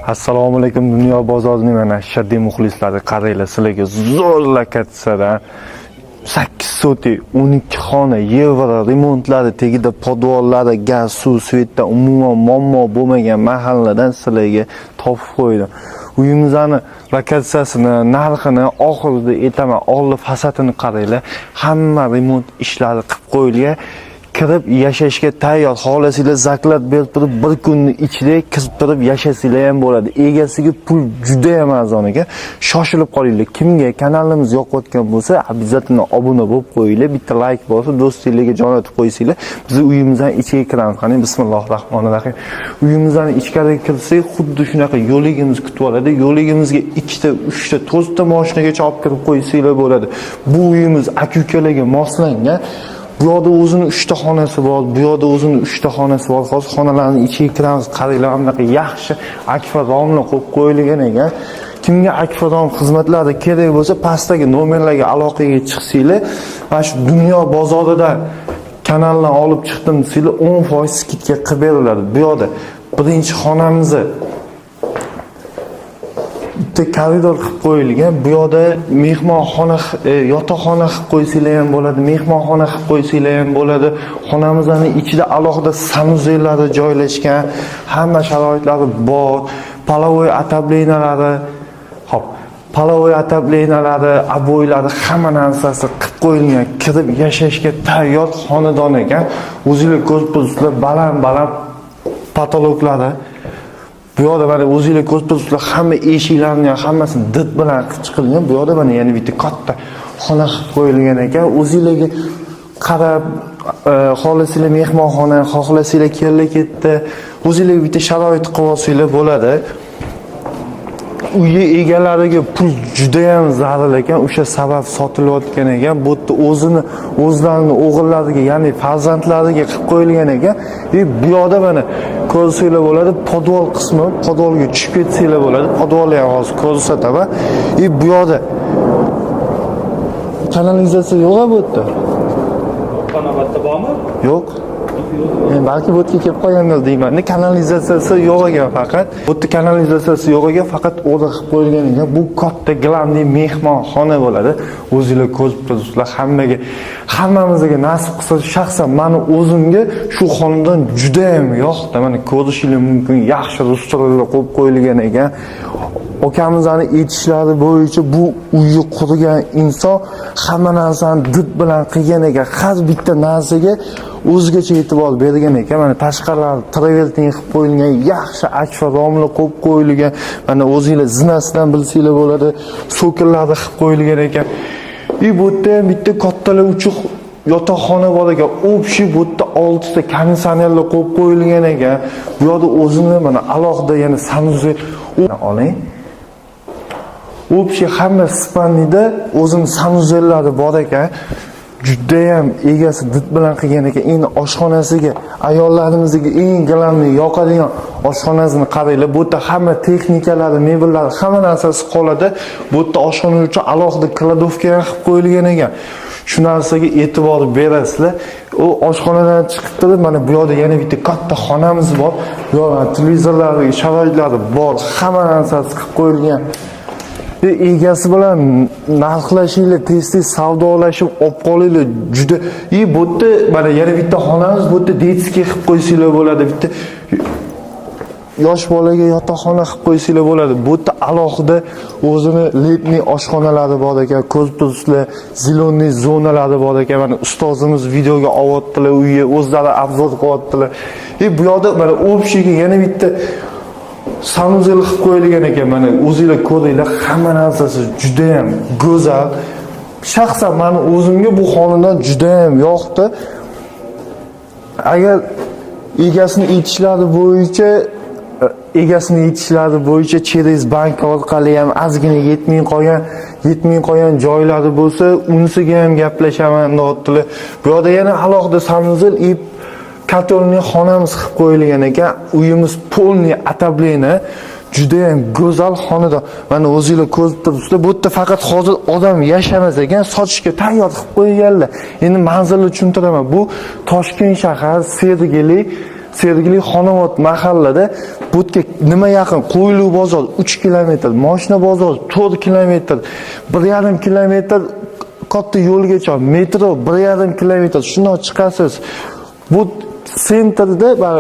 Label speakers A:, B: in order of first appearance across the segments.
A: Assalomu alaykum dunyo bozorining mana shaddiy muxlislari, qaranglar sizlarga zo'r lokatsiyadan 8 soti 12 xona yevro remontlari tegida podvollari, gaz, suv, svetda umuman muammo bo'lmagan mahalladan sizlarga topib qo'ydim. Uyimizning lokatsiyasini, narxini oxirida aytaman. Oldi fasadini qaranglar. Hamma remont ishlari qilib qo'yilgan. Kirib yashashga tayyor. Xolasizlar zaklad berib turib, bir kunning ichida kirib turib yashasizlar ham bo'ladi. Egasiga pul juda ham arzon ekan. Shoshilib qolinglar. Kimga kanalimiz yoqayotgan bo'lsa, обязательно obuna bo'lib qo'yinglar. Bitta like bo'lsa, do'stingizga jo'natib qo'ysanglar. Biz uyimizdan ichiga kiramiz. Qani bismillahir-rohmanir-rohim. Uyimizdan ichkariga kirsak, xuddi shunaqa yo'ligimiz kutib oladi. Yo'ligimizga 2 ta, 3 ta, 4 ta mashinagacha olib kirib qo'ysanglar bo'ladi. Bu uyimiz aka-ukalarga moslangan. Bu yoqda o'zining 3 ta xonasi bor, bu yoqda o'zining 3 ta xonasi bor. Hozir xonalarning ichiga kiramiz. Qaranglar, bunaqa yaxshi akfa romlar qo'yib qo'yilgan ekan. Kimga akfa rom xizmatlari kerak bo'lsa, pastdagi nomerlarga aloqaga chiqsanglar, mana shu dunyo bozorida kanaldan olib chiqdim desanglar, 10% skidga qilib beriladi. Bu yoqda birinchi xonamizni koridor qilib qo'yilgan. Bu yoqda mehmonxona, yotoqxona qilib qo'ysanglar ham bo'ladi, mehmonxona qilib qo'ysanglar ham bo'ladi. Xonamizning ichida alohida sanuzellari joylashgan, hamma sharoitlari bor. Polovoy отоплениялari, hop, polovoy отоплениялari, aboylari, hamma narsasi qilib qo'yilgan. Kirib yashashga tayyor xonadon ekan. O'zingizlar ko'rib turibsizlar, baland patologlari. Bu yoqda mana o'zingizlar ko'rib turibsizlar, hamma eshiklarning hammasini did bilan qilib chiqilgan. Bu yoqda mana yana bitta katta xona qilib qo'yilgan ekan. O'zingizlarga qarab, xohlasanglar mehmonxona, xohlasanglar kella-ketdi, o'zingizlarga bitta sharoit qilib olsanglar bo'ladi. Uy egalariga pul juda ham zarur ekan, o'sha sabab sotilayotgan ekan. Bu yerda o'zlarining o'g'illariga, ya'ni farzandlariga qilib qo'yilgan ekan. Bu yoqda mana ko'rsanglar bo'ladi, podvol qismi, podvolga tushib ketsanglar bo'ladi. Podvolni ham hozir ko'rsataman. Bu yoqda kanalizatsiya yo'q bu yerda.
B: Qanobatda bormi?
A: Yo'q. Balki bu yerga kelib qolgandir deyman. Kanalizatsiyasi yo'q ekan faqat. Bu yerda kanalizatsiyasi yo'q ekan, faqat o'rda qilib qo'yilgan ekan. Bu katta glamli mehmonxona bo'ladi. O'zingizlar ko'rib turibsizlar, hammamizga nasib qilsa, shaxsan meni o'zimga shu xonadon juda ham yoqdi. Mana ko'rishingiz mumkin, yaxshi restoranlar qo'yib qo'yilgan ekan. Okamizning aytishlari bo'yicha bu uyni qurgan inson hamma narsani did bilan qilgan ekan. Har bitta narsaga o'zgacha e'tibor bergan ekan. Mana tashqarilari travertin qilib qo'yilgan, yaxshi akfa romlar qo'yib qo'yilgan. Mana o'zingizlar zinasidan bilsanglar bo'ladi, so'killari qilib qo'yilgan ekan. Bu yerda ham bitta kattalar uchuq yotoqxona bor ekan. Общий bu yerda 6 ta konditsionerlar qo'yib qo'yilgan ekan. Bu yoqda o'zini mana alohida yana sanuzel oling. Общий hamma spanida o'zining sanuzellari bor ekan. Juda ham egasi did bilan qilgan ekan. Endi oshxonasiga, ayollarimizga eng glamli yoqadigan oshxonasini qaranglar. Bu yerda hamma texnikalari, mebellari, hamma narsasi qoladi. Bu yerda oshxona uchun alohida kladovka ham qilib qo'yilgan ekan. Shu narsaga e'tibor berasizlar. U oshxonadan chiqib turib, mana bu yoqda yana bitta katta xonamiz bor. Bu yoqda televizorlari, sharoitlari bor, hamma narsasi qilib qo'yilgan. Egasi bilan narxlashinglar, tez-tez savdolashib olib qolinglar. Juda bu yerda mana yana bitta xonamiz, bu yerda detskiy qilib qo'ysanglar bo'ladi. Bitta yosh bolaga yotoqxona qilib qo'ysanglar bo'ladi. Bu yerda alohida o'zini letniy oshxonalari bor ekan. Ko'rib turibsizlar, zeleniy zonalari bor ekan. Mana ustozimiz videoga olyaptilar, uyga o'zlari obzor qilyaptilar. Bu yoqda mana общийga yana bitta sanuzel qilib qo'yilgan ekan. Mana o'zingizlar ko'ringlar, hamma narsasi juda ham go'zal. Shaxsan meni o'zimga bu xonadon juda ham yoqdi. Agar egasini aytishlari bo'yicha через bank orqali ham ozgina yetmay qolgan joylari bo'lsa, unisiga ham gaplashaman deyaptilar. Bu yoqda yana alohida sanuzel Katolniy xonamiz qilib qo'yilgan ekan. Uyimiz polniy отопление, juda ham go'zal xonadon. Mana o'zingizlar ko'rib turibsizlar. Bu yerda faqat hozir odam yashamas ekan, sotishga tayyor qilib qo'yganlar. Endi manzilni tushuntiraman. Bu Toshkent shahar, Sergeli Sergeli Xonobod mahallada bu yerga nima yaqin? Qo'yli bozor 3 kilometr, Moshina bozor 4 kilometr, 1,5 kilometr katta yo'lgacha metro 1,5 kilometr shundan chiqasiz. Bu sentrda va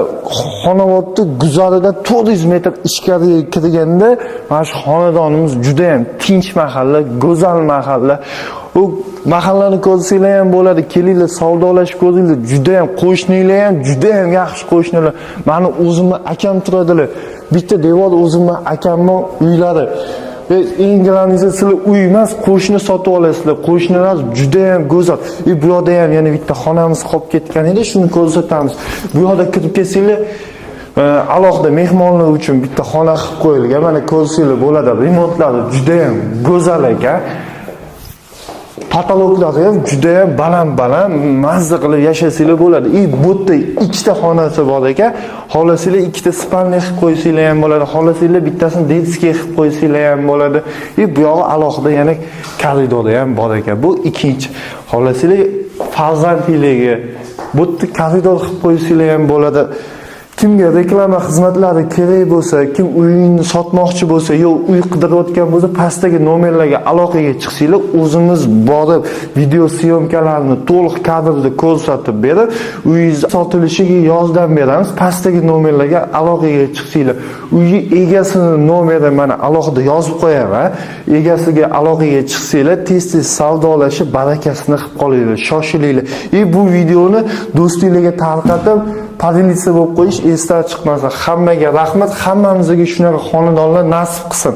A: Xonobodning guzarida 400 metr ichkariga kirganda mana shu xonadonimiz juda ham tinch mahalla, go'zal mahalla. U mahallani ko'rsanglar ham bo'ladi, kelinglar savdolashib ko'ringlar. Juda ham qo'shnilar ham juda ham yaxshi qo'shnilar. Mani o'zimni akam turadilar. Bitta devor o'zimni akamning uylari. Ve eng grandisi sizlar uy emas, qo'shni sotib olasizlar. Qo'shnilar juda ham go'zal. Bu yerda ham yana bitta xonamiz qolib ketgan edi, shuni ko'rsatamiz. Bu yerda kirib kelsanglar, alohida mehmonlar uchun bitta xona qilib qo'yilgan. Mana ko'rsanglar bo'ladi. Remontlari juda ham go'zal ekan. Patologlari ham juda ham baland, mazza qilib yashasanglar bo'ladi. Bu yerda ikkita xonasi bor ekan. Xohlasanglar ikkita spalniy qilib qo'ysanglar ham bo'ladi. Xohlasanglar bittasini detskiy qilib qo'ysanglar ham bo'ladi. Bu yog'i alohida yana koridori ham bor ekan. Bu ikkinchi. Xohlasanglar farzandlarga bu yerda koridor qilib qo'ysanglar ham bo'ladi. Kimga reklama xizmatlari kerak bo'lsa, kim uyini sotmoqchi bo'lsa, yo uy qidirayotgan bo'lsa, pastdagi nomerlarga aloqaga chiqsanglar, o'zimiz borib video syomkalarni to'liq kadrda ko'rsatib berib, uyingiz sotilishiga yordam beramiz. Pastdagi nomerlarga aloqaga chiqsanglar, uyi egasining nomeri mana alohida yozib qo'yaman. Egasiga aloqaga chiqsanglar, tez-tez savdolashib, barakasini qilib qolinglar, shoshilinglar. Bu videoni do'stinglarga tarqatib, podelitsiya bo'lib qo'yish esdan chiqmasa. Hammaga rahmat, hammamizga shunaqa xonadonlar nasib qilsin.